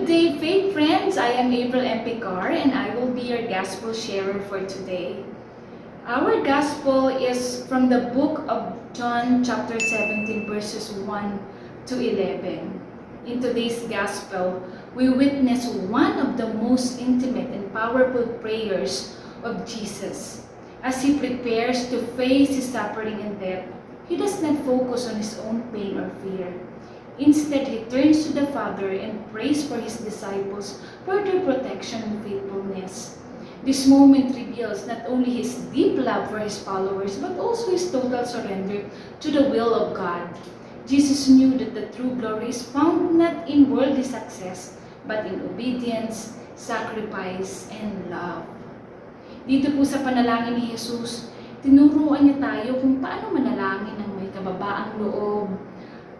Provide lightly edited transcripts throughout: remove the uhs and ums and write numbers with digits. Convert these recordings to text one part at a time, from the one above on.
Good day, faith friends. I am April M. Picar and I will be your gospel sharer for today. Our gospel is from the book of John chapter 17 verses 1 to 11. In today's gospel, we witness one of the most intimate and powerful prayers of Jesus. As he prepares to face his suffering and death, he does not focus on his own pain or fear. Instead, he turns to the Father and prays for his disciples for their protection and faithfulness. This moment reveals not only his deep love for his followers, but also his total surrender to the will of God. Jesus knew that the true glory is found not in worldly success, but in obedience, sacrifice, and love. Dito po sa panalangin ni Jesus, tinuruan niya tayo kung paano manalangin ng may kababaang loob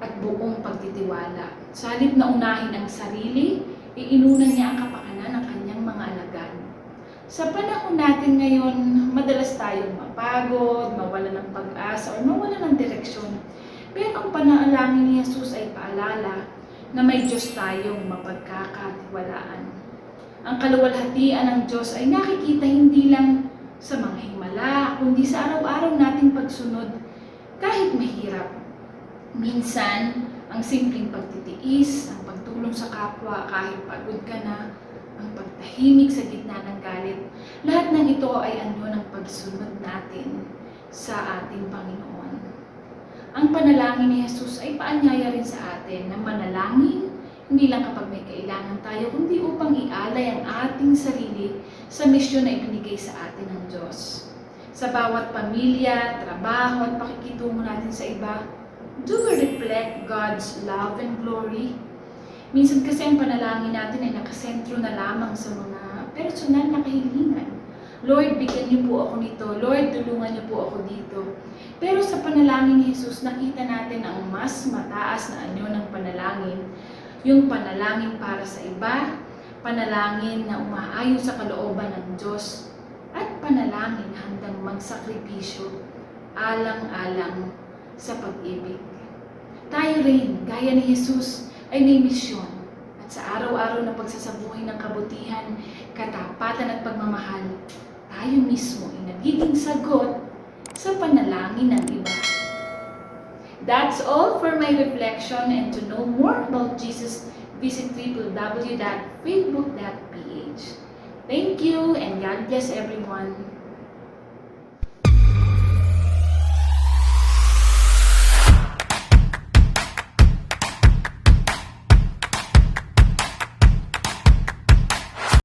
at buong pagtitiwala. Sa halip na unahin ang sarili, iinunan niya ang kapakanan ng kanyang mga alagad. Sa panahon natin ngayon, madalas tayong mapagod, mawala ng pag-asa, o mawala ng direksyon. Pero ang panalangin ni Jesus ay paalala na may Diyos tayong mapagkakatiwalaan. Ang kaluwalhatian ng Diyos ay nakikita hindi lang sa mga himala, kundi sa araw-araw nating pagsunod kahit mahirap. Minsan, ang simpleng pagtitiis, ang pagtulong sa kapwa kahit pagod ka na, ang pagtahimik sa gitna ng galit, lahat ng ito ay anyo ng pagsunod natin sa ating Panginoon. Ang panalangin ni Jesus ay paanyaya rin sa atin na manalangin hindi lang kapag may kailangan tayo, kundi upang ialay ang ating sarili sa misyon na ibinigay sa atin ng Diyos. Sa bawat pamilya, trabaho at pakikitungo natin sa iba, do we reflect God's love and glory? Minsan kasi ang panalangin natin ay nakasentro na lamang sa mga personal na kahilingan. Lord, bigyan niyo po ako nito. Lord, tulungan niyo po ako dito. Pero sa panalangin ni Jesus, nakita natin ang mas mataas na anyo ng panalangin. Yung panalangin para sa iba, panalangin na umaayon sa kalooban ng Diyos, at panalangin handang magsakripisyo, alang-alang sa pag-ibig. Tayo rin, gaya ni Jesus, ay may misyon at sa araw-araw na pagsasabuhay ng kabutihan, katapatan at pagmamahal, tayo mismo ay nagiging sagot sa panalangin ng iba. That's all for my reflection, and to know more about Jesus, visit www.facebook.ph. Thank you and God bless everyone.